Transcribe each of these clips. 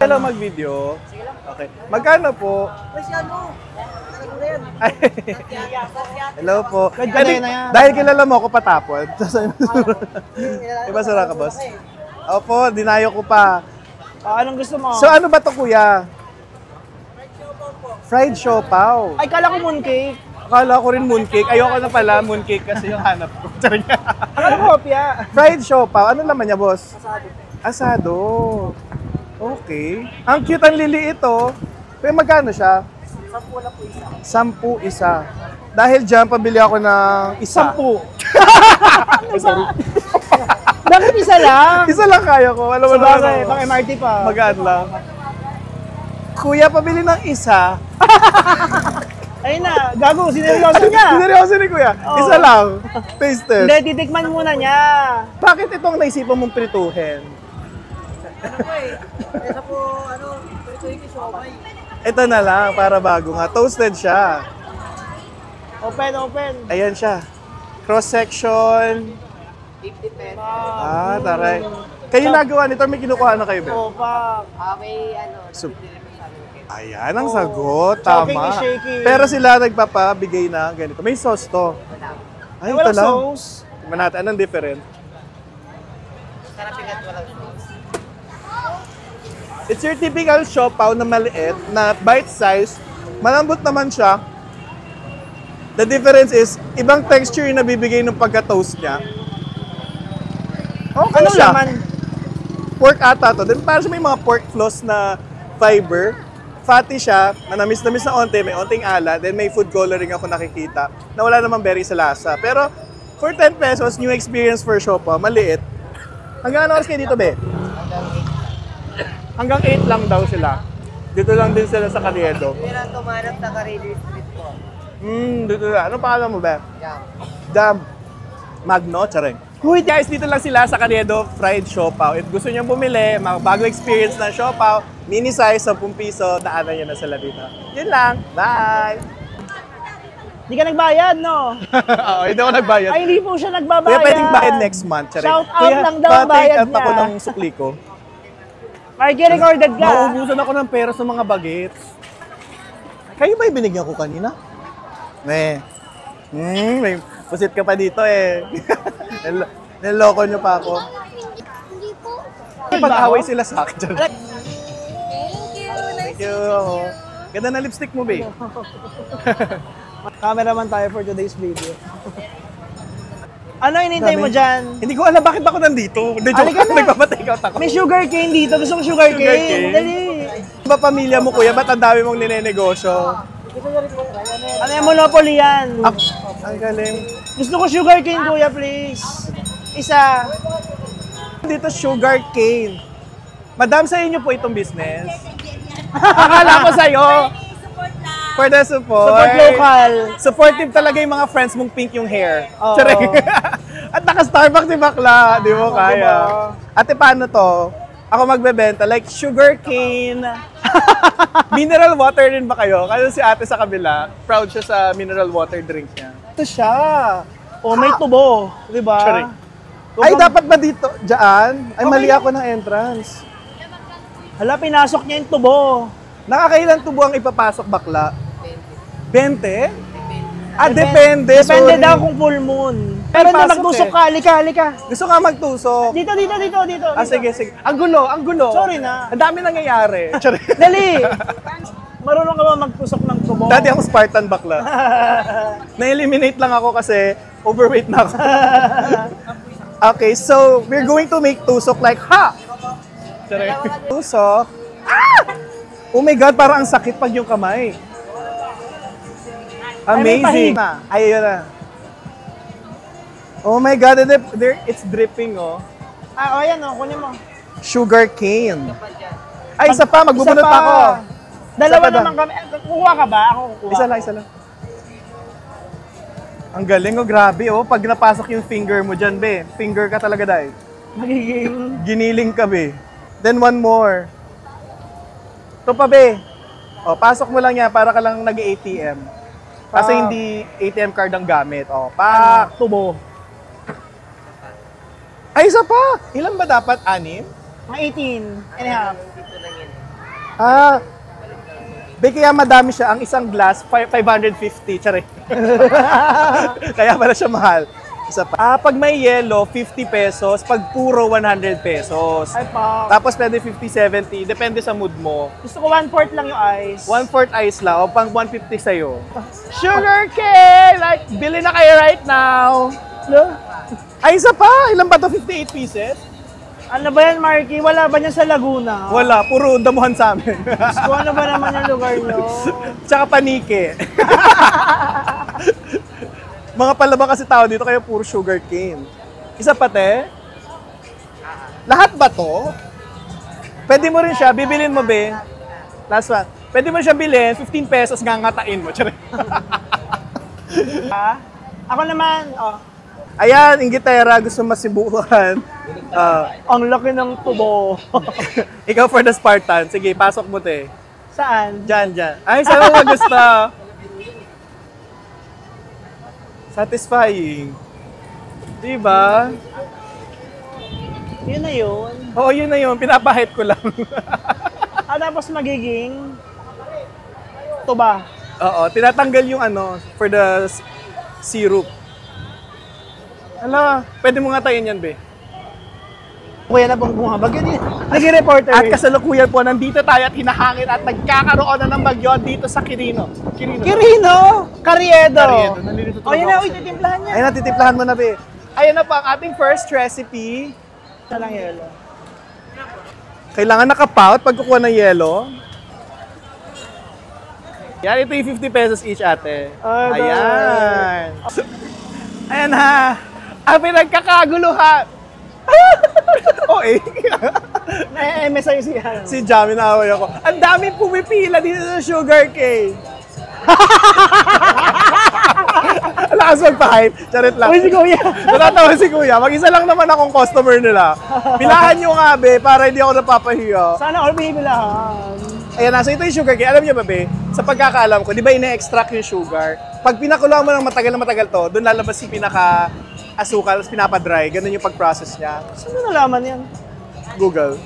Hello, mag-video. Okay. Magkano po? Hello po. Dahil kilala mo ako patapon. Ibasura ka, boss? Opo, dinayo ko pa. Anong gusto mo? So ano ba to, kuya? Fried siopaw. Ay, kala ko mooncake. Akala ko rin mooncake. Ayoko na pala mooncake kasi yung hanap ko. Akala ko kopya. Fried siopaw. Ano naman niya, boss? Asado. Okay. Ang cute ang liliit, oh. Pero magkano siya? 10 na po isa. 10 isa. Dahil dyan, pabili ako ng isa. 10. Sorry. Bakit isa lang? Isa lang kaya ko. Alam mo na Sabagay, pang MRT pa. Magaan lang. Kuya, pabili ng isa. Ayun na, gago, sineryoso niya. Sineryoso ni Kuya. Isa lang. Taste test. Hindi, titikman muna niya. Bakit itong naisipan mong prituhin? Ito po, prituhin ni siomay. Ito na lang, para bago nga. Toasted siya. Open. Ayan siya. Cross-section. 50 pesos. Taray. Kayo nagawa nito, may kinukuha na kayo, Ben? Opa. May Ayan ang sagot. Choking Tama. is shaking. Pero sila nagpapabigay na ganito. May sauce to. Ay, ito Walang lang. sauce. Tingnan natin, anong different? sarap yung walang sauce. It's your typical siopaw na maliit, na bite size. Malambot naman siya. The difference is, ibang texture yung nabibigay ng pagka-toast niya. Okay Ano siya. laman? Pork ata to. Then parang siya may mga pork floss na fiber. Fatty siya, manamis-namis na onte, may onting ala, then may food coloring ako nakikita na wala namang berry sa lasa. Pero for 10 pesos, new experience for siopaw, maliit. Hanggang ano oras kayo dito, be? Hanggang 8 lang daw sila. Dito lang din sila sa Carriedo. Hindi lang tumanap sa Carriedo Street po. Dito lang. Anong pangalan mo, be? Jam. Jam. Magno, tsareng. Huy, guys, dito lang sila sa Carriedo Fried Siopaw. If gusto nyo bumili, mga bagong experience ng siopaw, mini size, 10 piso, daanan nyo na sila dito. Yun lang. Bye! Hindi ka nagbayad, no? Oo, hindi ako nagbayad. Ay, hindi po siya nagbabayad. Kuya, pwedeng bayad next month. Tsareng. Shout out lang daw ang pa-take bayad out ako niya. ng sukli ko. Marky, recorded ka. Mauubusan ako ng pera sa mga bagets. Kayo ba yung binigyan ko kanina? May pusit ka pa dito eh. Niloko nyo pa ako. Hindi po. Pag-away sila sa akin. Thank you. Thank you. Ganda na lipstick mo, babe. Cameraman tayo for today's video. Ano inintay mo dyan? Hindi ko alam bakit ako nandito. Hindi, joke Halika lang. na. Nagpapatake out ako. May sugar cane dito. Gusto ko sugar cane. cane? Dali. Ba pamilya mo, kuya? Ba't ang dami mong ninenegosyo? Ano yung monopoly yan? Ang galing. Gusto ko sugar cane, kuya, please. Isa. Dito, sugar cane. Madam, sa inyo po itong business? Akala ko sa'yo. For the support. Support local. Supportive talaga yung mga friends mong pink yung hair. Oo. Tsareng. At naka-Starbucks si bakla. Di mo kaya. diba? Ate, paano to? Ako magbebenta, like sugar cane. Mineral water rin ba kayo? Kasi si ate sa kabila, proud siya sa mineral water drink niya. Ito siya. O, may tubo. Diba? Tsareng. Ay, dapat ba dito? Diyan? Ay, mali ako ng entrance. Hala, pinasok niya yung tubo. Nakakailan tubo ang ipapasok, bakla? 20? Ah, depende. Depende Sorry. daw kung full moon. Pero hindi pasok magtusok eh. ka. Halika. Gusto nga magtusok. Dito. Ah, sige. Ang gulo. Sorry na. Ang dami nangyayari. Dali. Marunong ka ba magtusok ng tubo? Dati ako Spartan, bakla. Na-eliminate lang ako kasi overweight na ako. Okay, so we're going to make tusok like, ha! Tusok. Ah! Oh my God, parang ang sakit pag yung kamay. Amazing. Ayun na. Oh my God, it's dripping, oh. Ayan o, kunin mo. Sugar cane. Ay, isa pa, magbubunot pa ako. Dalawa Isa pa naman kami. Kukuha ka ba? Ako kukuha. Isa lang. Ang galing, oh, grabe, oh. Pag napasok yung finger mo dyan, be. Finger ka talaga, dahil. Magiging... Giniling ka, be. Then one more. Ito pa, be. O, pasok mo lang yan para ka lang nag-ATM. Kasi hindi ATM card ang gamit. O, pak! Tubo. Ay, isa pa! Ilan ba dapat? 6? Mga 18 and a half. Dito lang yun. Ah, kaya madami siya. Ang isang glass, 550. Tsare. Kaya pala siya mahal. Isa pa. Pag may yellow, 50 pesos. Pag puro, 100 pesos. Ay pa. Tapos pwede 50, 70. Depende sa mood mo. Gusto ko 1/4 lang yung ice. 1/4 ice lang o pang 150 sa'yo. Sugar cane! Like, bili na kayo right now. No? Ay, isa pa! Ilan ba to? 58 pieces? Ano ba yan, Marky? Wala ba niyan sa Laguna? Wala, puro damuhan sa amin. Kung ano ba naman yung lugar nyo? Tsaka panike. Mga palabang kasi tao dito, kaya puro sugar cane. Isa pa, te? Lahat ba to? Pwede mo rin siya, bibilin mo, be. Last one. Pwede mo siya bilhin, 15 pesos, ngangatain mo. Tsare. Ha? Ako naman, oh. Ayan, Ingitera, gusto masibukan. Ang laki ng tubo. Ikaw for the Spartan. Sige, pasok mo, te. Saan? Diyan, diyan. Ay, saan mo gusto? Satisfying. Diba? Yun na yun. Oo, yun na yun. Pinapahype ko lang. Tapos magiging tuba. Oo, tinatanggal yung ano, for the syrup. Ala, pwede mo nga tayin yan, be. Kuya na pong bumabag yun. Naging reporter. At kasalukuyan po, nandito tayo at hinahangin at nagkakaroon na ng bagyo dito sa Quirino. Kirino! Carriedo! Carriedo. Nalilito O yun ako na, sa- uy, titimplahan niya. Ayun na, titiplahan mo na, be. Ayun na po ang ating first recipe. Isa lang yelo. Kailangan nakapout pag kukuha ng yelo. Yan, ito yung 50 pesos each, ate. Ay, Ayan. Ayan na. Ang pinagkakaguluhan. Okay. Na-MS sa'yo si ano. Si Jamie, naaway ako. Ang daming pumipila dito sa sugar cane. Lakas magpa-hype. Charit lang. Uy, si Kuya. Natatawa si Kuya. Mag-isa lang naman akong customer nila. Pilahan nyo nga, be, para hindi ako napapahiya. Sana all bibilahan. Ayan na, so ito yung sugar cane. Alam niyo ba, be, sa pagkakaalam ko, di ba ine-extract yung sugar? Pag pinakuloan mo ng matagal na matagal to, doon lalabas yung pinaka-asukal, tapos pinapadry. Ganun yung pag-process niya. Saan mo nalaman yan? Google.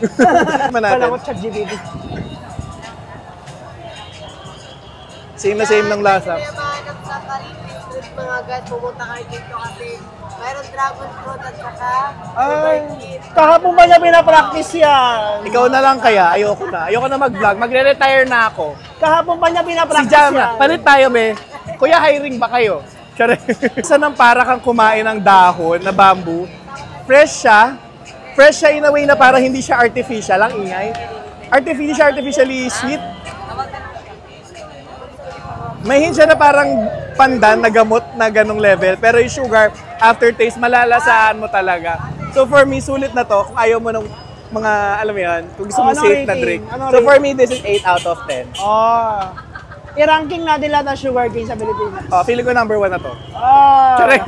Kala ko ChatGPT. Same na same ng lasa. Kaya mahanap sa Caribbean Street mga guys, pumunta kayo dito kasi mayroon dragon fruit at saka Ay, kahapon ba niya pinapractice yan? Ikaw na lang kaya, ayoko na. Ayoko na mag-vlog. Magre-retire na ako. Kahapon ba niya Si pinapractice Jam, yan? palit tayo, be. Kuya, hiring ba kayo? Tsare. Isa nang para kang kumain ng dahon na bamboo. Fresh siya. Fresh siya in a way na parang hindi siya artificial. Ang ingay. Artificially sweet. May hint siya na parang pandan na gamot na ganong level. Pero yung sugar, aftertaste, malalasaan mo talaga. So for me, sulit na to. Kung ayaw mo ng mga, alam mo yan, kung gusto mo Anong safe na rating? drink. Anong So for rating? me, this is 8 out of 10. Oh. I-ranking natin lahat ng sugar cane sa Pilipinas. Oh, feeling ko number 1 na to. Oh. Tsare.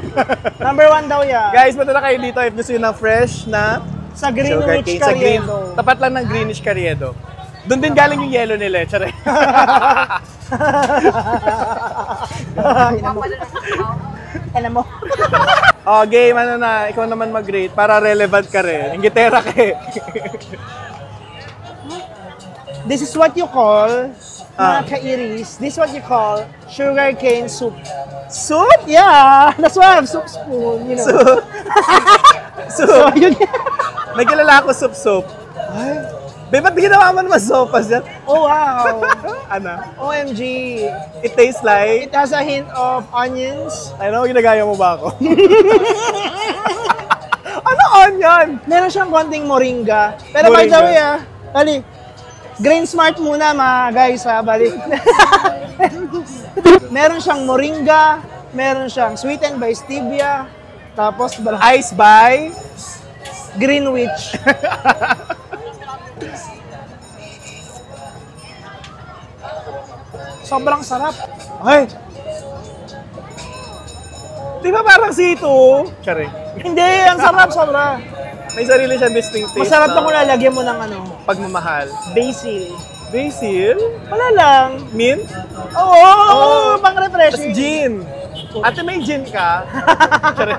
Number 1 daw yan. Guys, punta na kayo dito if gusto nyo ng fresh na Sa sugar Greenwich cane. Sa green, Carriedo. tapat lang ng Greenish Carriedo. Doon din galing yung yellow nila, tsare. Alam mo. Oh, game, ano na, ikaw naman mag-rate para relevant ka rin. Ingitera ka eh. This is what you call, Ah. mga ka-iris, this is what you call sugar cane soup. Soup? Yeah, that's why I have soup spoon, you know. Soup? So, Soup? yun. May kilala ako soup-soup. Ay, babe, ba't ginawa mo naman sopas yan? Oh, wow. Ano? OMG. It tastes like... It has a hint of onions. Ano, ginagaya mo ba ako? Ano onion? Meron siyang konting moringa. Pero by the Moringa. way, bali, grain smart muna mga guys bali. Meron siyang moringa, meron siyang sweetened by stevia, tapos Ice by... Greenwich. Sobrang sarap. Ay! Di ba parang C2? Tsare. Hindi, ang sarap sobra. May sarili siyang distinct taste Masarap na na kung lalagyan mo ng ano, pagmamahal. basil. Basil? Wala lang. Mint? Oo, Oh. pang Tapos refreshing. gin. Ate, may gin ka? Tsare.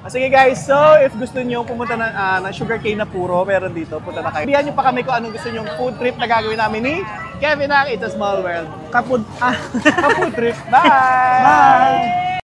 Sige guys, so if gusto niyo pumunta ng sugarcane na puro, meron dito, punta na kayo. Sabihan niyo pa kami kung anong gusto niyo food trip na gagawin namin ni Kevin ang It's a Small World. Kapud. Food trip. Bye! Bye!